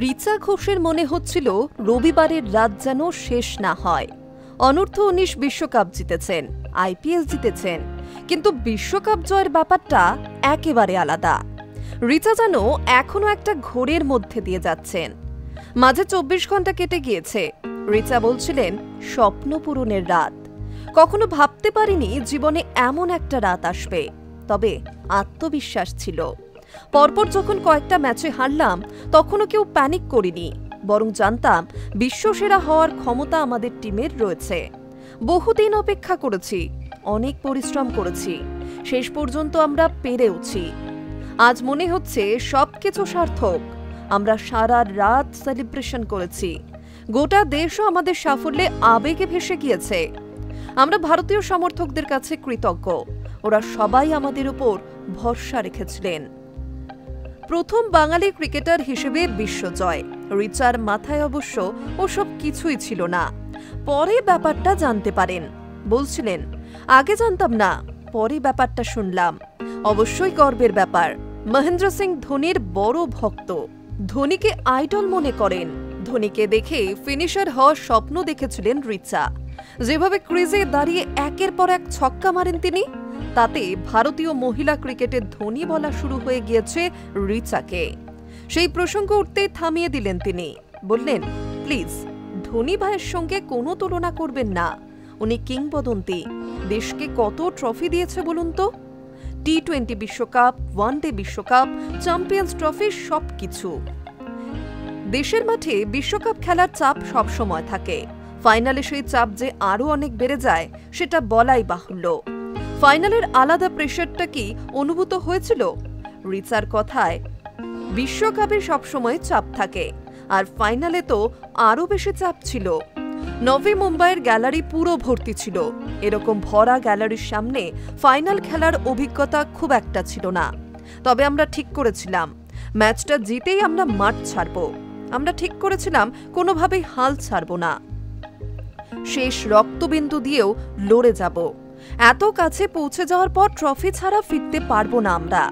রিচা ঘোষের মনে হচ্ছিল রবিবারের রাত যেন শেষ না হয়। অনূর্ধ্ব-19 বিশ্বকাপ জিতেছেন, আইপিএল জিতেছেন, কিন্তু বিশ্বকাপ জয়ের ব্যাপারটা একেবারে আলাদা। রিচা যেন এখনো একটা ঘোরের মধ্যে দিয়ে যাচ্ছেন। মাঝে 24 ঘন্টা কেটে গিয়েছে। রিচা বলছিলেন স্বপ্ন পূরণের রাত। কখনো ভাবতে পারিনি জীবনে এমন একটা রাত আসবে, তবে আত্মবিশ্বাস ছিল। পরপর যখন কয়েকটা ম্যাচে হারলাম তখনও কেউ প্যানিক করিনি, বরং জানতাম বিশ্বসেরা হওয়ার ক্ষমতা আমাদের টিমের রয়েছে। বহুদিন অপেক্ষা করেছি, অনেক পরিশ্রম করেছি, শেষ পর্যন্ত আমরা পেরেওছি। আজ মনে হচ্ছে সবকিছু সার্থক। আমরা সারা রাত সেলিব্রেশন করেছি। গোটা দেশও আমাদের সাফল্যে আবেগে ভেসে গিয়েছে। আমরা ভারতীয় সমর্থকদের কাছে কৃতজ্ঞ। ওরা সবাই আমাদের উপর ভরসা রেখেছিলেন। প্রথম বাঙালি ক্রিকেটার হিসেবে বিশ্বজয়। রিচার মাথায় অবশ্য ওসব কিছুই ছিল না। পরে ব্যাপারটা জানতে পারেন। বলছিলেন, আগে জানতাম না, পরে ব্যাপারটা শুনলাম। অবশ্যই গর্বের ব্যাপার। মহেন্দ্র সিং ধোনির বড় ভক্ত। ধোনিকে আইডল মনে করেন। ধোনিকে দেখে ফিনিশার হওয়ার স্বপ্ন দেখেছিলেন রিচা। যেভাবে ক্রিজে দাঁড়িয়ে একের পর এক ছক্কা মারেন তিনি, তাতে ভারতীয় মহিলা ক্রিকেটের ধোনি বলা শুরু হয়ে গিয়েছে রিচাকে। সেই প্রসঙ্গ উঠতেই থামিয়ে দিলেন তিনি। বললেন, প্লিজ ধোনি ভাইয়ের সঙ্গে কোনো তুলনা করবেন না। উনি কিংবদন্তি। দেশকে কত ট্রফি দিয়েছে বলুন তো। টি-20 বিশ্বকাপ, ওয়ানডে বিশ্বকাপ, চ্যাম্পিয়ন্স ট্রফি, সবকিছু। দেশের মাঠে বিশ্বকাপ খেলার চাপ সবসময় থাকে। ফাইনালে সেই চাপ যে আরো অনেক বেড়ে যায় সেটা বলাই বাহুল্য। ফাইনালের আলাদা প্রেশারটা কি অনুভূত হয়েছিল? রিচার কথায়, বিশ্বকাপে সবসময় চাপ থাকে, আর ফাইনালে তো আরো বেশি চাপ ছিল। নভি মুম্বাইয়ের গ্যালারি পুরো ভর্তি ছিল। এরকম ভরা গ্যালারির সামনে ফাইনাল খেলার অভিজ্ঞতা খুব একটা ছিল না। তবে আমরা ঠিক করেছিলাম ম্যাচটা জিতেই আমরা মাঠ ছাড়ব। আমরা ঠিক করেছিলাম কোনোভাবেই হাল ছাড়ব না। শেষ রক্তবিন্দু দিয়েও লড়ে যাব। এত কাছে পৌঁছে যাওয়ার পর ট্রফি ছাড়া ফিরতে পারবো না আমরা।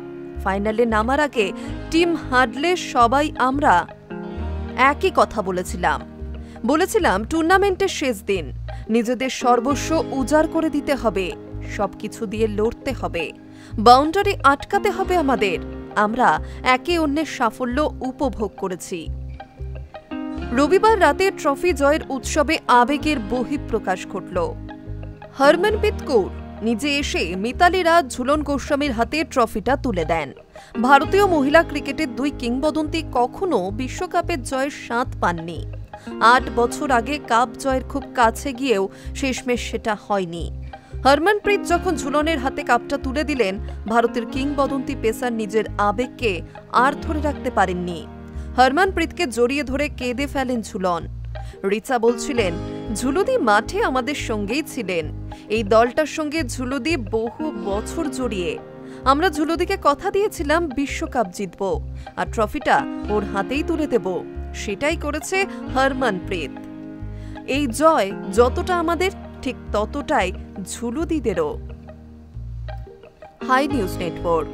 ফাইনালে নামার আগে টিম হারলে সবাই আমরা একই কথা বলেছিলাম টুর্নামেন্টের শেষ দিন নিজেদের সর্বস্ব উজাড় করে দিতে হবে। সবকিছু দিয়ে লড়তে হবে। বাউন্ডারি আটকাতে হবে আমাদের। আমরা একে অন্যের সাফল্য উপভোগ করেছি। রবিবার রাতে ট্রফি জয়ের উৎসবে আবেগের বহিঃপ্রকাশ ঘটল। হরমনপ্রীত কৌর নিজে এসে মিতালি রাজ, ঝুলন গোস্বামীর হাতে ট্রফিটা তুলে দেন। ভারতীয় মহিলা ক্রিকেটের দুই কিংবদন্তি কখনো বিশ্বকাপের জয়ের স্বাদ পাননি। 8 বছর আগে কাপ জয়ের খুব কাছে গিয়েও শেষমেশ সেটা হয়নি। হরমনপ্রীত যখন ঝুলনের হাতে কাপটা তুলে দিলেন, ভারতের কিংবদন্তি পেসার নিজের আবেগকে আর ধরে রাখতে পারেননি। হরমনপ্রীতকে জড়িয়ে ধরে কেঁদে ফেলেন ঝুলন। রিচা বলছিলেন, ঝুলুদি মাঠে আমাদের সঙ্গেই ছিলেন। এই দলটার সঙ্গে ঝুলুদি বহু বছর জড়িয়ে। আমরা ঝুলুদিকে কথা দিয়েছিলাম বিশ্বকাপ জিতব, আর ট্রফিটা ওর হাতেই তুলে দেব। সেটাই করেছে হরমনপ্রীত। এই জয় যতটা আমাদের, ঠিক ততটাই ঝুলুদিদেরও। High news network.